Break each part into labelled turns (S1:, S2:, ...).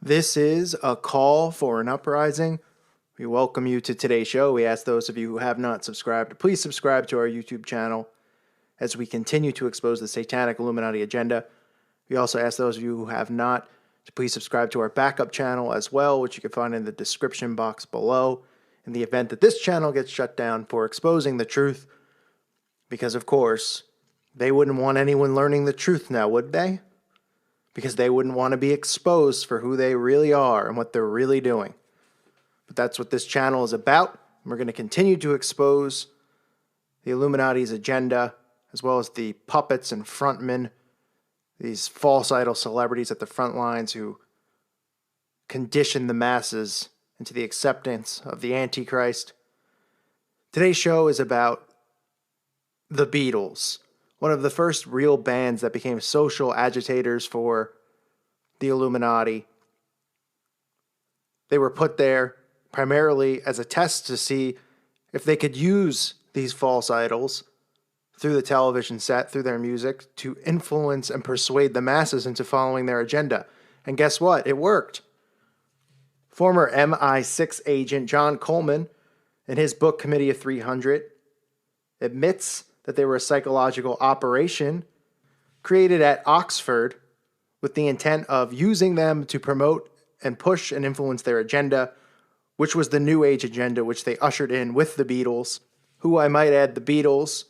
S1: This is a call for an uprising. We welcome you to today's show. We ask those of you who have not subscribed to please subscribe to our YouTube channel as we continue to expose the satanic Illuminati agenda. We also ask those of you who have not to please subscribe to our backup channel as well, which you can find in the description box below, in the event that this channel gets shut down for exposing the truth. Because, of course, they wouldn't want anyone learning the truth now, would they? Because they wouldn't want to be exposed for who they really are and what they're really doing. But that's what this channel is about. We're going to continue to expose the Illuminati's agenda, as well as the puppets and frontmen, these false idol celebrities at the front lines who condition the masses into the acceptance of the Antichrist. Today's show is about the Beatles, one of the first real bands that became social agitators for the Illuminati. They were put there primarily as a test to see if they could use these false idols through the television set, through their music, to influence and persuade the masses into following their agenda. And guess what? It worked. Former MI6 agent John Coleman, in his book Committee of 300, admits that they were a psychological operation created at Oxford with the intent of using them to promote and push and influence their agenda, which was the New Age agenda, which they ushered in with the Beatles, who, I might add, the Beatles,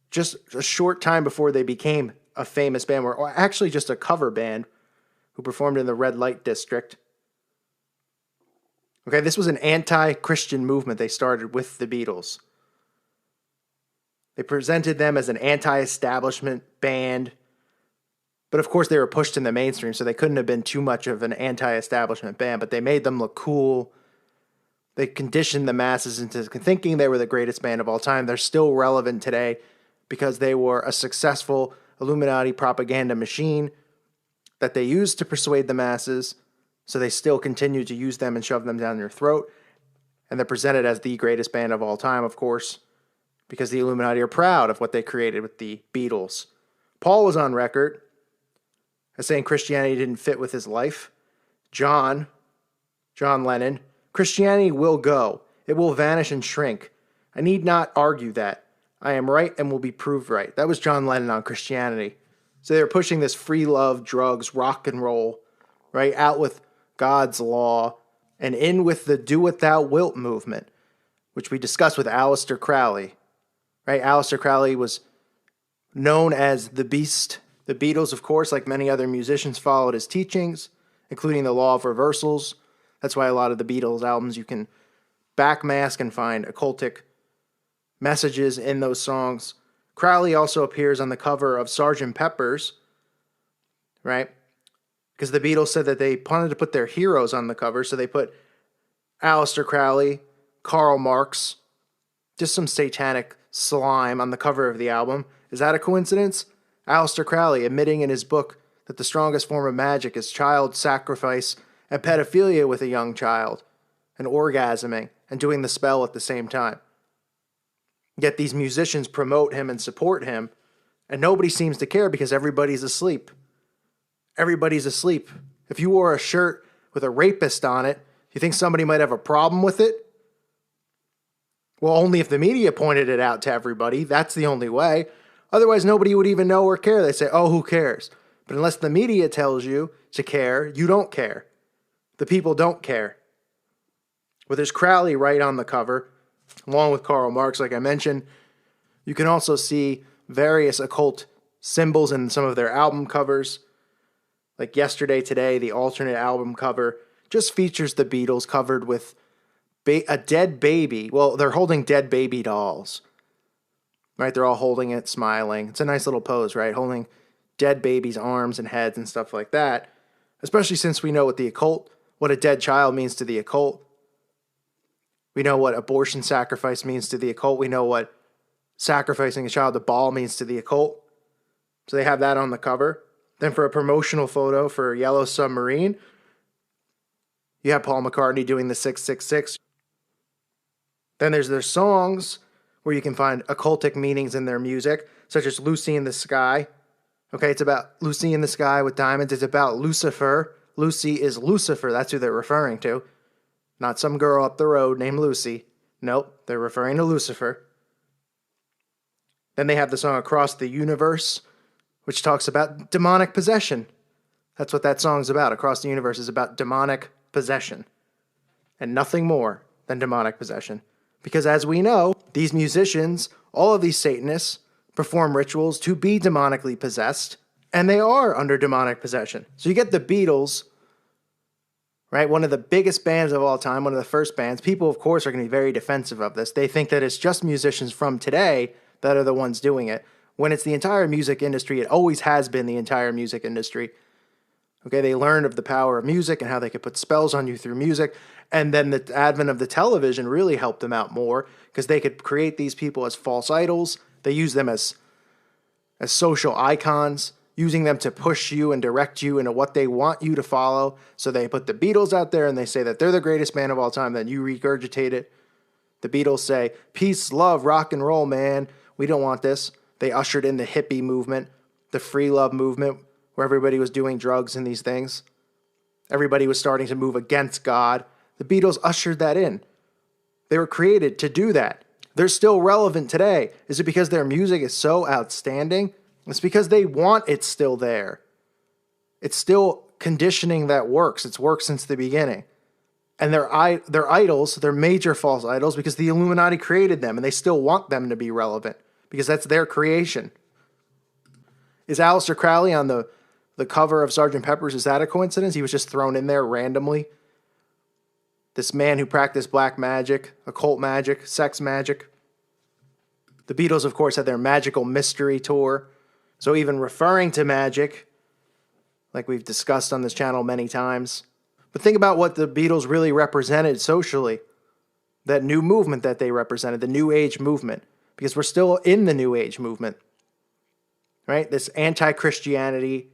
S1: just a short time before they became a famous band, were actually just a cover band who performed in the red light district. Okay, this was an anti-Christian movement they started with the Beatles. They presented them as an anti-establishment band, but of course they were pushed in the mainstream, so they couldn't have been too much of an anti-establishment band, but they made them look cool. They conditioned the masses into thinking they were the greatest band of all time. They're still relevant today because they were a successful Illuminati propaganda machine that they used to persuade the masses, so they still continue to use them and shove them down your throat. And they're presented as the greatest band of all time, of course, because the Illuminati are proud of what they created with the Beatles. Paul was on record as saying Christianity didn't fit with his life. John Lennon, Christianity will go. It will vanish and shrink. I need not argue that. I am right and will be proved right. That was John Lennon on Christianity. So they were pushing this free love, drugs, rock and roll, right? Out with God's law and in with the do what thou wilt movement, which we discussed with Aleister Crowley, right? Aleister Crowley was known as the Beast. The Beatles, of course, like many other musicians, followed his teachings, including the law of reversals. That's why a lot of the Beatles albums you can backmask and find occultic messages in those songs. Crowley also appears on the cover of Sgt. Pepper's, right? Because the Beatles said that they wanted to put their heroes on the cover, so they put Aleister Crowley, Karl Marx, just some satanic slime on the cover of the album. Is that a coincidence? Aleister Crowley admitting in his book that the strongest form of magic is child sacrifice and pedophilia with a young child, and orgasming and doing the spell at the same time. Yet these musicians promote him and support him, and nobody seems to care because everybody's asleep. Everybody's asleep. If you wore a shirt with a rapist on it, do you think somebody might have a problem with it? Well, only if the media pointed it out to everybody. That's the only way. Otherwise, nobody would even know or care. They say, oh, who cares? But unless the media tells you to care, you don't care. The people don't care. Well, there's Crowley right on the cover, along with Karl Marx, like I mentioned. You can also see various occult symbols in some of their album covers. Like Yesterday, Today, the alternate album cover, just features the Beatles covered with a dead baby. Well, they're holding dead baby dolls, right? They're all holding it, smiling. It's a nice little pose, right? Holding dead babies' arms and heads and stuff like that, especially since we know what a dead child means to the occult. We know what abortion sacrifice means to the occult. We know what sacrificing a child to Baal means to the occult. So they have that on the cover. Then for a promotional photo for Yellow Submarine, you have Paul McCartney doing the 666. Then there's their songs where you can find occultic meanings in their music, such as Lucy in the Sky. Okay, it's about Lucy in the Sky with diamonds. It's about Lucifer, Lucy is Lucifer. That's who they're referring to. Not some girl up the road named Lucy. Nope, they're referring to Lucifer. Then they have the song Across the Universe, which talks about demonic possession. That's what that song's about. Across the Universe is about demonic possession. And nothing more than demonic possession. Because as we know, these musicians, all of these Satanists, perform rituals to be demonically possessed, and they are under demonic possession. So you get the Beatles, right? One of the biggest bands of all time, one of the first bands. People, of course, are going to be very defensive of this. They think that it's just musicians from today that are the ones doing it, when it's the entire music industry. It always has been the entire music industry. Okay, they learned of the power of music and how they could put spells on you through music. And then the advent of the television really helped them out more because they could create these people as false idols. They use them as social icons, using them to push you and direct you into what they want you to follow. So they put the Beatles out there and they say that they're the greatest band of all time. Then you regurgitate it. The Beatles say, peace, love, rock and roll, man. We don't want this. They ushered in the hippie movement, the free love movement, where everybody was doing drugs and these things. Everybody was starting to move against God. The Beatles ushered that in. They were created to do that. They're still relevant today. Is it because their music is so outstanding? It's because they want it still there. It's still conditioning that works. It's worked since the beginning. And they're idols, they're major false idols because the Illuminati created them and they still want them to be relevant because that's their creation. Is Aleister Crowley on the cover of Sgt. Pepper's, is that a coincidence? He was just thrown in there randomly. This man who practiced black magic, occult magic, sex magic. The Beatles, of course, had their magical mystery tour. So even referring to magic, like we've discussed on this channel many times. But think about what the Beatles really represented socially. That new movement that they represented, the New Age movement. Because we're still in the New Age movement. Right? This anti-Christianity.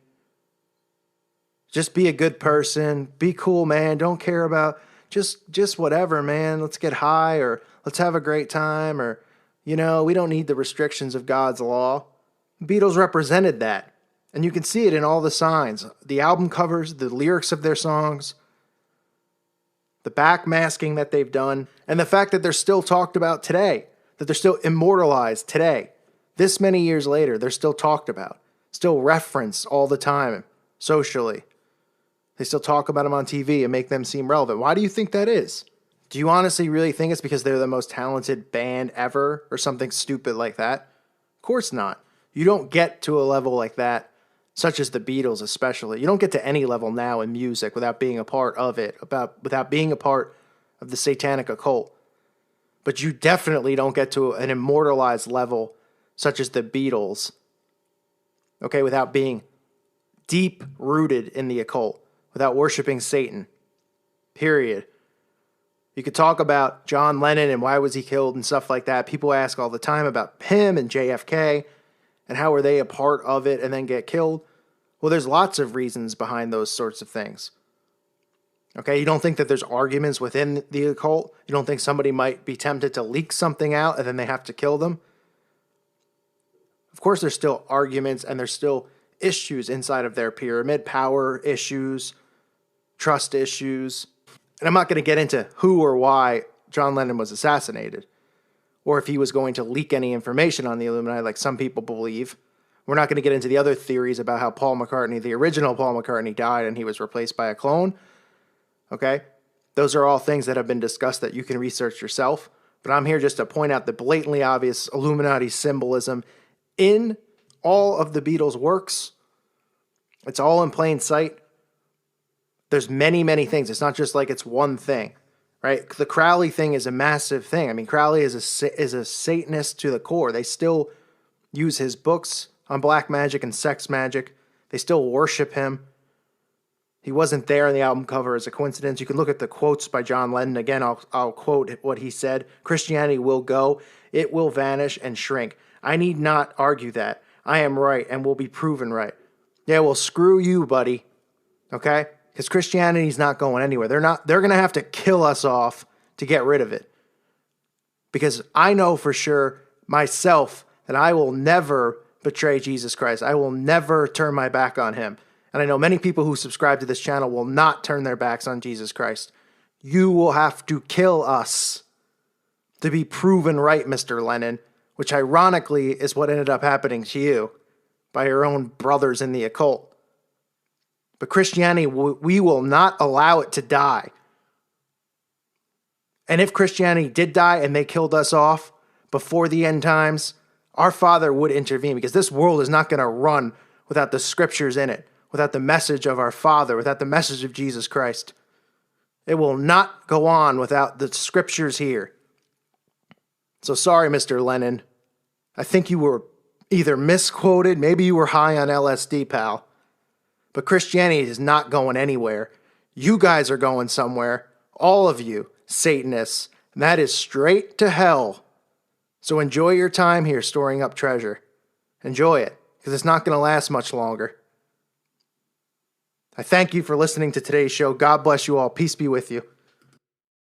S1: Just be a good person. Be cool, man. Don't care about just whatever, man. Let's get high or let's have a great time or, we don't need the restrictions of God's law. The Beatles represented that. And you can see it in all the signs. The album covers, the lyrics of their songs, the backmasking that they've done, and the fact that they're still talked about today, that they're still immortalized today. This many years later, they're still talked about, still referenced all the time socially. They still talk about them on TV and make them seem relevant. Why do you think that is? Do you honestly really think it's because they're the most talented band ever or something stupid like that? Of course not. You don't get to a level like that, such as the Beatles especially. You don't get to any level now in music without being a part of it, without being a part of the satanic occult. But you definitely don't get to an immortalized level such as the Beatles, okay, without being deep rooted in the occult. Without worshiping Satan. Period. You could talk about John Lennon and why was he killed and stuff like that. People ask all the time about him and JFK and how were they a part of it and then get killed. Well, there's lots of reasons behind those sorts of things. Okay, you don't think that there's arguments within the occult? You don't think somebody might be tempted to leak something out and then they have to kill them? Of course, there's still arguments and there's still issues inside of their pyramid, power issues, trust issues. And I'm not going to get into who or why John Lennon was assassinated or if he was going to leak any information on the Illuminati like some people believe. We're not going to get into the other theories about how Paul McCartney, the original Paul McCartney, died and he was replaced by a clone. Okay? Those are all things that have been discussed that you can research yourself. But I'm here just to point out the blatantly obvious Illuminati symbolism in all of the Beatles' works. It's all in plain sight. There's many, many things. It's not just like it's one thing, right? The Crowley thing is a massive thing. I mean, Crowley is a Satanist to the core. They still use his books on black magic and sex magic. They still worship him. He wasn't there on the album cover as a coincidence. You can look at the quotes by John Lennon. Again, I'll quote what he said. Christianity will go. It will vanish and shrink. I need not argue that. I am right and will be proven right. Yeah, well, screw you, buddy. Okay? Because Christianity's not going anywhere. They're going to have to kill us off to get rid of it. Because I know for sure myself that I will never betray Jesus Christ. I will never turn my back on him. And I know many people who subscribe to this channel will not turn their backs on Jesus Christ. You will have to kill us to be proven right, Mr. Lennon, which ironically is what ended up happening to you by your own brothers in the occult. But Christianity, we will not allow it to die. And if Christianity did die and they killed us off before the end times, our Father would intervene, because this world is not going to run without the scriptures in it, without the message of our Father, without the message of Jesus Christ. It will not go on without the scriptures here. So sorry, Mr. Lennon. I think you were either misquoted, maybe you were high on LSD, pal. But Christianity is not going anywhere. You guys are going somewhere. All of you, Satanists. And that is straight to hell. So enjoy your time here storing up treasure. Enjoy it, because it's not going to last much longer. I thank you for listening to today's show. God bless you all. Peace be with you.